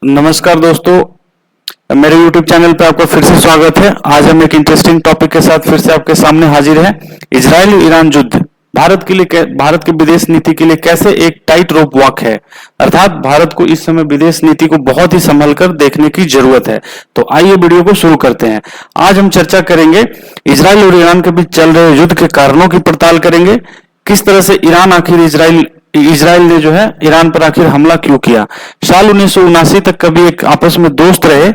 नमस्कार दोस्तों, मेरे YouTube चैनल पे आपका फिर से स्वागत है। आज हम एक इंटरेस्टिंग टॉपिक के साथ फिर से आपके सामने हाजिर हैं। इजराइल ईरान युद्ध भारत की विदेश नीति के लिए कैसे एक टाइट रोप वॉक है, अर्थात भारत को इस समय विदेश नीति को बहुत ही संभल कर देखने की जरूरत है। तो आइए वीडियो को शुरू करते हैं। आज हम चर्चा करेंगे इजराइल और ईरान के बीच चल रहे युद्ध के कारणों की पड़ताल करेंगे। किस तरह से ईरान आखिर इजराइल ने जो है ईरान पर आखिर हमला क्यों किया। साल 1979 तक कभी एक आपस में दोस्त रहे।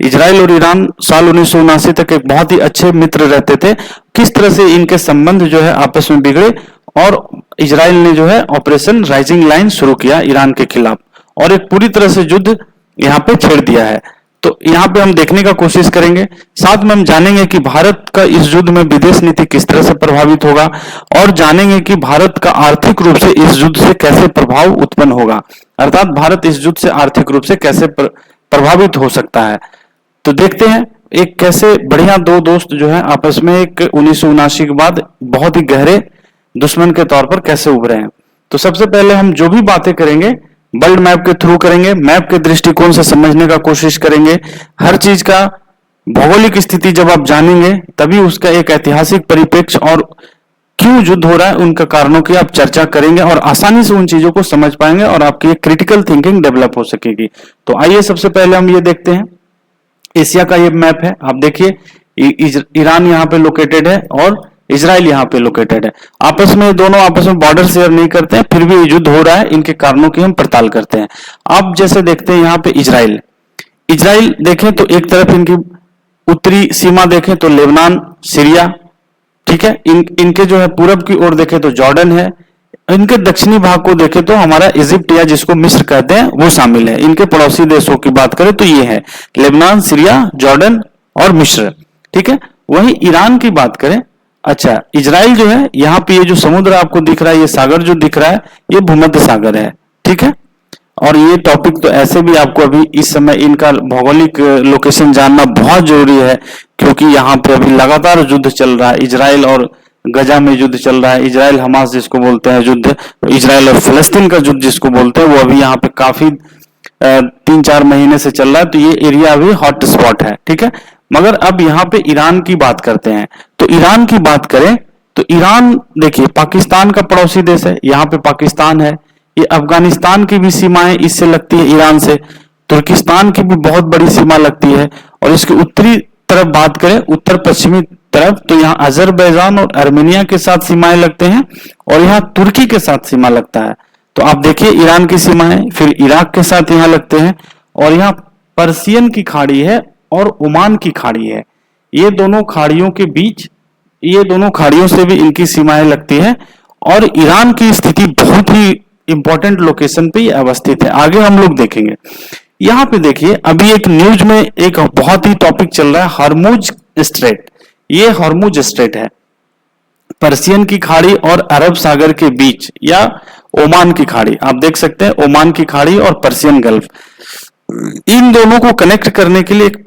इजराइल और ईरान साल 1979 तक एक बहुत ही अच्छे मित्र रहते थे। किस तरह से इनके संबंध जो है आपस में बिगड़े और इजराइल ने जो है ऑपरेशन राइजिंग लाइन शुरू किया ईरान के खिलाफ और एक पूरी तरह से युद्ध यहाँ पे छेड़ दिया है। तो यहाँ पे हम देखने का कोशिश करेंगे, साथ में हम जानेंगे कि भारत का इस युद्ध में विदेश नीति किस तरह से प्रभावित होगा और जानेंगे कि भारत का आर्थिक रूप से इस युद्ध से कैसे प्रभाव उत्पन्न होगा, अर्थात भारत इस युद्ध से आर्थिक रूप से कैसे प्रभावित हो सकता है। तो देखते हैं एक कैसे बढ़िया दो दोस्त जो है आपस में एक 1979 के बाद बहुत ही गहरे दुश्मन के तौर पर कैसे उभरे हैं। तो सबसे पहले हम जो भी बातें करेंगे वर्ल्ड मैप के थ्रू करेंगे, मैप के दृष्टिकोण से समझने का कोशिश करेंगे। हर चीज का भौगोलिक स्थिति जब आप जानेंगे तभी उसका एक ऐतिहासिक परिप्रेक्ष्य और क्यों युद्ध हो रहा है उनका कारणों की आप चर्चा करेंगे और आसानी से उन चीजों को समझ पाएंगे और आपकी एक क्रिटिकल थिंकिंग डेवलप हो सकेगी। तो आइए सबसे पहले हम ये देखते हैं, एशिया का ये मैप है। आप देखिए ईरान यहाँ पे लोकेटेड है और इजराइल यहाँ पे लोकेटेड है। दोनों आपस में बॉर्डर शेयर नहीं करते हैं, फिर भी युद्ध हो रहा है। इनके कारणों की हम पड़ताल करते हैं। आप जैसे देखते हैं यहाँ पे इजराइल देखें तो एक तरफ इनकी उत्तरी सीमा देखें तो लेबनान, सीरिया, ठीक है। इनके जो है पूरब की ओर देखें तो जॉर्डन है। इनके दक्षिणी भाग को देखें तो हमारा इजिप्ट या जिसको मिस्र कहते हैं वो शामिल है। इनके पड़ोसी देशों की बात करें तो ये है लेबनान, सीरिया, जॉर्डन और मिस्र, ठीक है। वहीं ईरान की बात करें, अच्छा इजराइल जो है यहाँ पे ये जो समुद्र आपको दिख रहा है, ये सागर जो दिख रहा है ये भूमध्य सागर है, ठीक है। और ये टॉपिक तो ऐसे भी आपको अभी इस समय इनका भौगोलिक लोकेशन जानना बहुत जरूरी है, क्योंकि यहाँ पे अभी लगातार युद्ध चल रहा है। इजराइल और गजा में युद्ध चल रहा है। इजराइल हमास जिसको बोलते हैं युद्ध, इजराइल और फलस्तीन का युद्ध जिसको बोलते हैं, वो अभी यहाँ पे काफी 3-4 महीने से चल रहा है। तो ये एरिया अभी हॉट स्पॉट है, ठीक है। मगर अब यहाँ पे ईरान की बात करते हैं। तो ईरान की बात करें तो ईरान देखिए पाकिस्तान का पड़ोसी देश है। यहाँ पे पाकिस्तान है, ये अफगानिस्तान की भी सीमाएं इससे लगती है ईरान से, तुर्किस्तान की भी बहुत बड़ी सीमा लगती है। और इसके उत्तरी तरफ बात करें, उत्तर पश्चिमी तरफ, तो यहाँ अजरबैजान और आर्मेनिया के साथ सीमाएं लगते हैं और यहाँ तुर्की के साथ सीमा लगता है। तो आप देखिए ईरान की सीमाएं फिर इराक के साथ यहाँ लगते हैं और यहाँ पर्सियन की खाड़ी है और ओमान की खाड़ी है। ये दोनों खाड़ियों से भी इनकी सीमाएं लगती है और ईरान की स्थिति बहुत ही इंपॉर्टेंट लोकेशन पे अवस्थित है। आगे हम लोग देखेंगे। यहाँ पे देखिए अभी एक न्यूज में एक बहुत ही टॉपिक चल रहा है, हॉर्मुज स्ट्रेट। ये हॉर्मुज स्ट्रेट है पर्सियन की खाड़ी और अरब सागर के बीच, या ओमान की खाड़ी, आप देख सकते हैं ओमान की खाड़ी और पर्सियन गल्फ। इन दोनों को कनेक्ट करने के लिए एक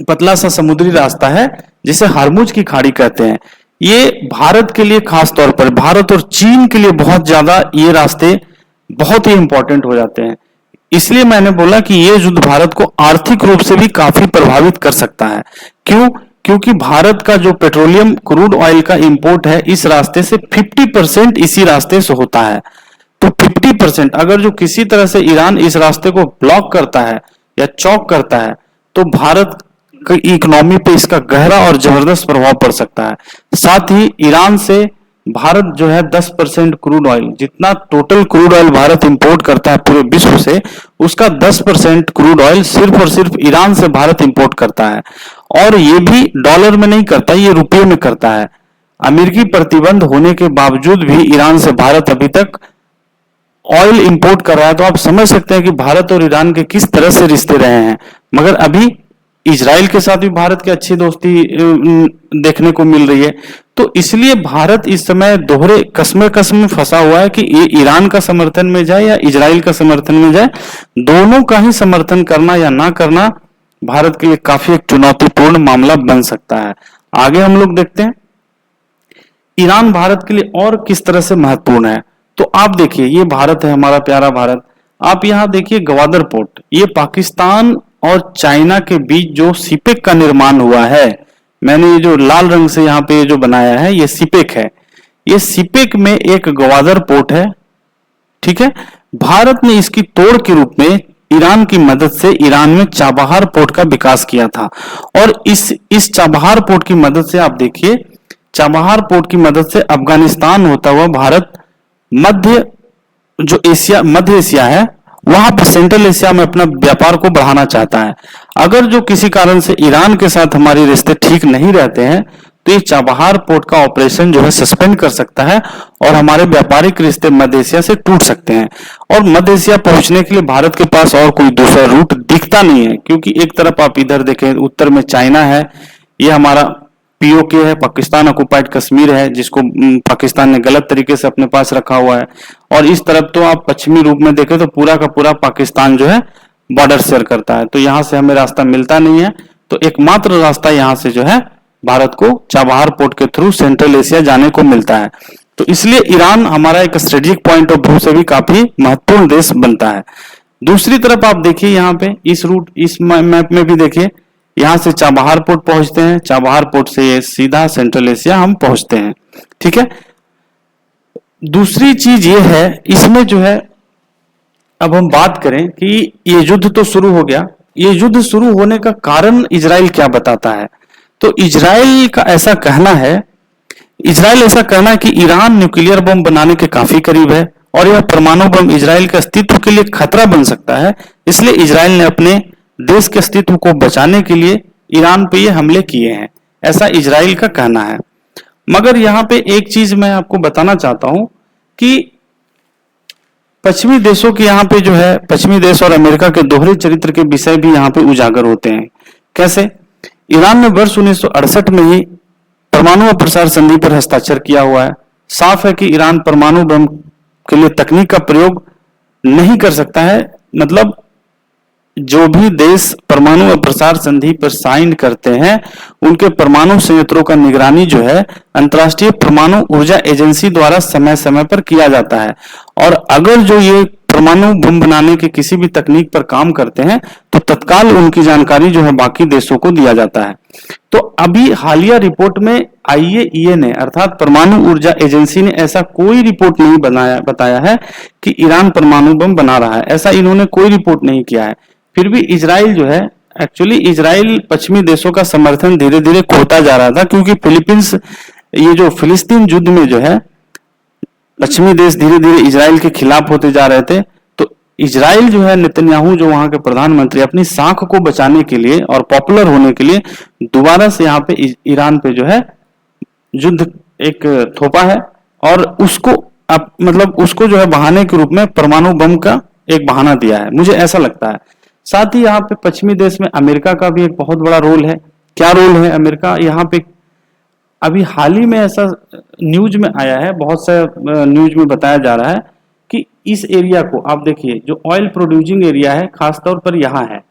पतला सा समुद्री रास्ता है जिसे हॉर्मुज की खाड़ी कहते हैं। ये भारत के लिए खास तौर पर, भारत और चीन के लिए बहुत ज्यादा ये रास्ते बहुत ही इंपॉर्टेंट हो जाते हैं। इसलिए मैंने बोला कि ये युद्ध भारत को आर्थिक रूप से भी काफी प्रभावित कर सकता है। क्यों? क्योंकि भारत का जो पेट्रोलियम क्रूड ऑयल का इंपोर्ट है इस रास्ते से 50% इसी रास्ते से होता है। तो 50% अगर जो किसी तरह से ईरान इस रास्ते को ब्लॉक करता है या चौक करता है तो भारत की इकोनॉमी पे इसका गहरा और जबरदस्त प्रभाव पड़ सकता है। साथ ही ईरान से भारत जो है 10% क्रूड ऑयल, जितना total crude oil Bharat import करता है पूरे विश्व से, उसका 10% क्रूड ऑयल सिर्फ और सिर्फ ईरान से भारत इंपोर्ट करता है। और ये भी डॉलर में नहीं करता, ये रुपये में करता है। अमेरिकी प्रतिबंध होने के बावजूद भी ईरान से भारत अभी तक ऑयल इंपोर्ट कर रहा है। तो आप समझ सकते हैं कि भारत और ईरान के किस तरह से रिश्ते रहे हैं। मगर अभी इजराइल के साथ भी भारत की अच्छी दोस्ती देखने को मिल रही है। तो इसलिए भारत इस समय दोहरे कसम में फंसा हुआ है कि ये ईरान का समर्थन में जाए या इजराइल का समर्थन में जाए, दोनों का ही समर्थन करना या ना करना भारत के लिए काफी एक चुनौतीपूर्ण मामला बन सकता है। आगे हम लोग देखते हैं ईरान भारत के लिए और किस तरह से महत्वपूर्ण है। तो आप देखिए ये भारत है, हमारा प्यारा भारत। आप यहाँ देखिए गवादर पोर्ट, ये पाकिस्तान और चाइना के बीच जो सीपेक का निर्माण हुआ है, मैंने ये जो लाल रंग से यहाँ पे जो बनाया है ये सीपेक है। ये सीपेक में एक गवादर पोर्ट है, ठीक है। भारत ने इसकी तोड़ के रूप में ईरान की मदद से ईरान में चाबहार पोर्ट का विकास किया था। और इस चाबहार पोर्ट की मदद से आप देखिए, चाबहार पोर्ट की मदद से अफगानिस्तान होता हुआ भारत मध्य एशिया है, वहां पर सेंट्रल एशिया में अपना व्यापार को बढ़ाना चाहता है। अगर जो किसी कारण से ईरान के साथ हमारे रिश्ते ठीक नहीं रहते हैं तो ये चाबहार पोर्ट का ऑपरेशन जो है सस्पेंड कर सकता है और हमारे व्यापारिक रिश्ते मध्य एशिया से टूट सकते हैं। और मध्य एशिया पहुंचने के लिए भारत के पास और कोई दूसरा रूट दिखता नहीं है, क्योंकि एक तरफ आप इधर देखें, उत्तर में चाइना है, ये हमारा पीओके है, पाकिस्तान ऑक्युपाइड कश्मीर है, जिसको पाकिस्तान ने गलत तरीके से अपने पास रखा हुआ है। और इस तरफ तो आप पश्चिमी रूप में देखें तो पूरा का पूरा पाकिस्तान जो है बॉर्डर शेयर करता है, तो यहां से हमें रास्ता मिलता नहीं है। तो एकमात्र रास्ता यहां से जो है भारत को चाबहार पोर्ट के थ्रू सेंट्रल एशिया जाने को मिलता है। तो इसलिए ईरान हमारा एक स्ट्रेटेजिक पॉइंट ऑफ व्यू से भी काफी महत्वपूर्ण देश बनता है। दूसरी तरफ आप देखिए यहाँ पे इस मैप में भी देखिए, यहां से चाबहार पोर्ट पहुंचते हैं, चाबहार पोर्ट से ये सीधा सेंट्रल एशिया हम पहुंचते हैं, ठीक है। दूसरी चीज ये है, इसमें जो है अब हम बात करें कि ये युद्ध तो शुरू हो गया, ये युद्ध शुरू होने का कारण इजराइल क्या बताता है। तो इजराइल ऐसा कहना है कि ईरान न्यूक्लियर बम बनाने के काफी करीब है और यह परमाणु बम इजराइल के अस्तित्व के लिए खतरा बन सकता है। इसलिए इजराइल ने अपने देश के अस्तित्व को बचाने के लिए ईरान पे ये हमले किए हैं, ऐसा इजराइल का कहना है। मगर यहाँ पे एक चीज मैं आपको बताना चाहता हूं कि पश्चिमी देशों के यहाँ पे जो है, पश्चिमी देश और अमेरिका के दोहरे चरित्र के विषय भी यहाँ पे उजागर होते हैं। कैसे? ईरान ने वर्ष 1968 में ही परमाणु प्रसार संधि पर हस्ताक्षर किया हुआ है। साफ है कि ईरान परमाणु बम के लिए तकनीक का प्रयोग नहीं कर सकता है। मतलब जो भी देश परमाणु प्रसार संधि पर साइन करते हैं उनके परमाणु संयंत्रों का निगरानी जो है अंतर्राष्ट्रीय परमाणु ऊर्जा एजेंसी द्वारा समय समय पर किया जाता है। और अगर जो ये परमाणु बम बनाने के किसी भी तकनीक पर काम करते हैं तो तत्काल उनकी जानकारी जो है बाकी देशों को दिया जाता है। तो अभी हालिया रिपोर्ट में आईएईए ने अर्थात परमाणु ऊर्जा एजेंसी ने ऐसा कोई रिपोर्ट नहीं बताया है कि ईरान परमाणु बम बना रहा है, ऐसा इन्होंने कोई रिपोर्ट नहीं किया है। फिर भी इजराइल जो है, एक्चुअली इजराइल पश्चिमी देशों का समर्थन धीरे धीरे खोता जा रहा था, क्योंकि ये जो फिलिस्तीन युद्ध में जो है पश्चिमी देश धीरे धीरे इजराइल के खिलाफ होते जा रहे थे। तो इजराइल जो है, नेतन्याहू जो वहां के प्रधानमंत्री, अपनी साख को बचाने के लिए और पॉपुलर होने के लिए दोबारा से यहाँ पे ईरान पे जो है युद्ध एक थोपा है और उसको जो है बहाने के रूप में परमाणु बम का एक बहाना दिया है, मुझे ऐसा लगता है। साथ ही यहाँ पे पश्चिमी देश में अमेरिका का भी एक बहुत बड़ा रोल है। क्या रोल है अमेरिका यहाँ पे? अभी हाल ही में ऐसा न्यूज में आया है, बहुत सा न्यूज में बताया जा रहा है कि इस एरिया को आप देखिए, जो ऑयल प्रोड्यूसिंग एरिया है खासतौर पर यहाँ है,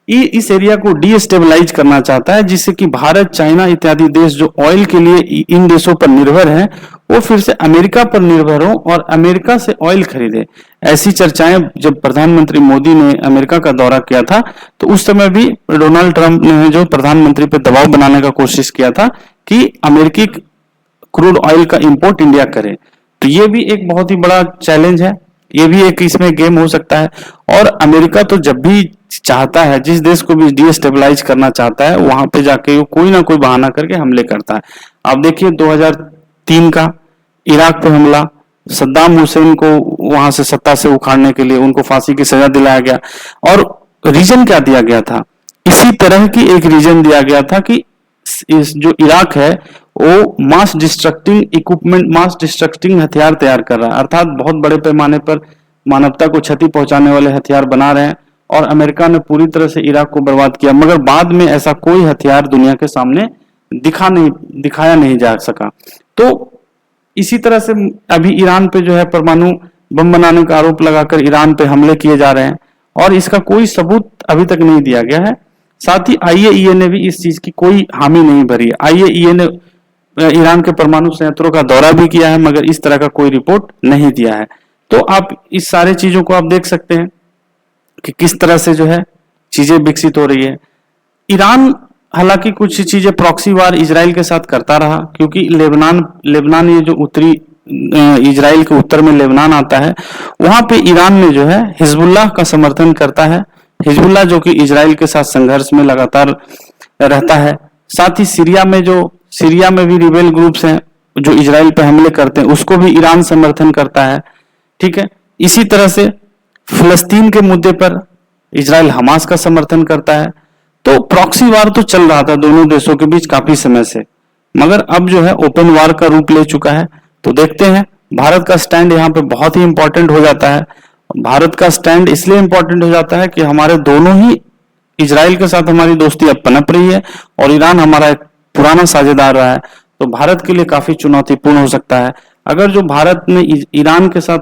इस एरिया को डीस्टेबलाइज करना चाहता है, जिससे कि भारत, चाइना इत्यादि देश जो ऑयल के लिए इन देशों पर निर्भर हैं वो फिर से अमेरिका पर निर्भर हो और अमेरिका से ऑयल खरीदे। ऐसी चर्चाएं जब प्रधानमंत्री मोदी ने अमेरिका का दौरा किया था तो उस समय भी डोनाल्ड ट्रंप ने जो प्रधानमंत्री पर दबाव बनाने का कोशिश किया था कि अमेरिकी क्रूड ऑयल का इंपोर्ट इंडिया करे। तो ये भी एक बहुत ही बड़ा चैलेंज है, ये भी एक इसमें गेम हो सकता है। और अमेरिका तो जब भी चाहता है, जिस देश को भी डीस्टेबलाइज करना चाहता है, वहां पे जाके वो कोई ना कोई बहाना करके हमले करता है। आप देखिए 2003 का इराक पे हमला, सद्दाम हुसैन को वहां से सत्ता से उखाड़ने के लिए उनको फांसी की सजा दिलाया गया। और रीजन क्या दिया गया था? इसी तरह की एक रीजन दिया गया था कि इस जो इराक है वो मास डिस्ट्रक्टिंग हथियार तैयार कर रहा है, अर्थात बहुत बड़े पैमाने पर मानवता को क्षति पहुंचाने वाले हथियार बना रहे हैं। और अमेरिका ने पूरी तरह से इराक को बर्बाद किया, मगर बाद में ऐसा कोई हथियार दुनिया के सामने दिखाया नहीं जा सका। तो इसी तरह से अभी ईरान पे जो है परमाणु बम बनाने का आरोप लगाकर ईरान पे हमले किए जा रहे हैं और इसका कोई सबूत अभी तक नहीं दिया गया है। साथ ही आईएईए ने भी इस चीज की कोई हामी नहीं भरी है। आईएईए ने ईरान के परमाणु संयंत्रों का दौरा भी किया है, मगर इस तरह का कोई रिपोर्ट नहीं दिया है। तो आप इस सारे चीजों को आप देख सकते हैं कि किस तरह से जो है चीजें विकसित हो रही है। ईरान हालांकि कुछ चीजें प्रॉक्सी वार इजराइल के साथ करता रहा, क्योंकि लेबनान ये जो उत्तरी इजराइल के उत्तर में लेबनान आता है, वहां पे ईरान में जो है हिजबुल्लाह का समर्थन करता है। हिजबुल्लाह जो कि इजराइल के साथ संघर्ष में लगातार रहता है। साथ ही सीरिया में भी रिबेल ग्रुप्स हैं जो इजराइल पे हमले करते हैं, उसको भी ईरान समर्थन करता है। ठीक है, इसी तरह से फिलिस्तीन के मुद्दे पर इजराइल हमास का समर्थन करता है। तो प्रॉक्सी वार तो चल रहा था दोनों देशों के बीच काफी समय से, मगर अब जो है ओपन वार का रूप ले चुका है। तो देखते हैं, भारत का स्टैंड यहाँ पे बहुत ही इंपॉर्टेंट हो जाता है। भारत का स्टैंड इसलिए इंपॉर्टेंट हो जाता है कि हमारे दोनों ही, इजराइल के साथ हमारी दोस्ती अब पनप रही है और ईरान हमारा एक पुराना साझेदार रहा है। तो भारत के लिए काफी चुनौतीपूर्ण हो सकता है अगर जो भारत ने ईरान के साथ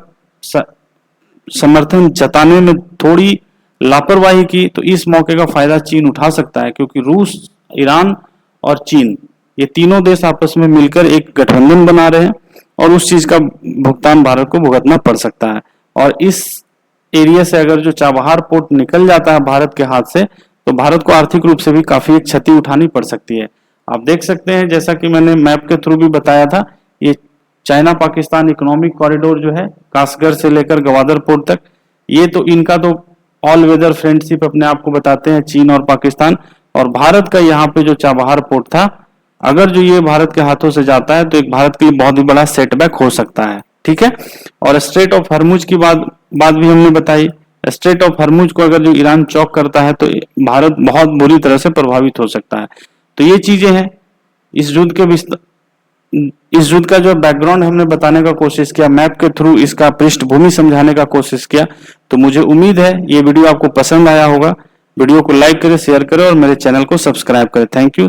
समर्थन जताने में थोड़ी लापरवाही की, तो इस मौके का फायदा चीन उठा सकता है, क्योंकि रूस, ईरान और चीन ये तीनों देश आपस में मिलकर एक गठबंधन बना रहे हैं और उस चीज का भुगतान भारत को भुगतना पड़ सकता है। और इस एरिया से अगर जो चाबहार पोर्ट निकल जाता है भारत के हाथ से, तो भारत को आर्थिक रूप से भी काफी एक क्षति उठानी पड़ सकती है। आप देख सकते हैं, जैसा कि मैंने मैप के थ्रू भी बताया था, ये चाइना पाकिस्तान इकोनॉमिक कॉरिडोर जो है कासगढ़ से लेकर गवादर पोर्ट तक, ये तो इनका तो ऑल वेदर फ्रेंडशिप अपने आप को बताते हैं चीन और पाकिस्तान। और भारत का यहाँ पे जो चाबहार पोर्ट था, अगर जो ये भारत के हाथों से जाता है तो एक भारत के लिए बहुत ही बड़ा सेटबैक हो सकता है। ठीक है, और स्ट्रेट ऑफ हरमुज की बात भी हमने बताई। स्ट्रेट ऑफ हरमुज को अगर जो ईरान चौक करता है तो भारत बहुत बुरी तरह से प्रभावित हो सकता है। तो ये चीजें हैं इस युद्ध का जो बैकग्राउंड हमने बताने का कोशिश किया, मैप के थ्रू इसका पृष्ठभूमि समझाने का कोशिश किया। तो मुझे उम्मीद है ये वीडियो आपको पसंद आया होगा। वीडियो को लाइक करें, शेयर करें और मेरे चैनल को सब्सक्राइब करें। Thank you.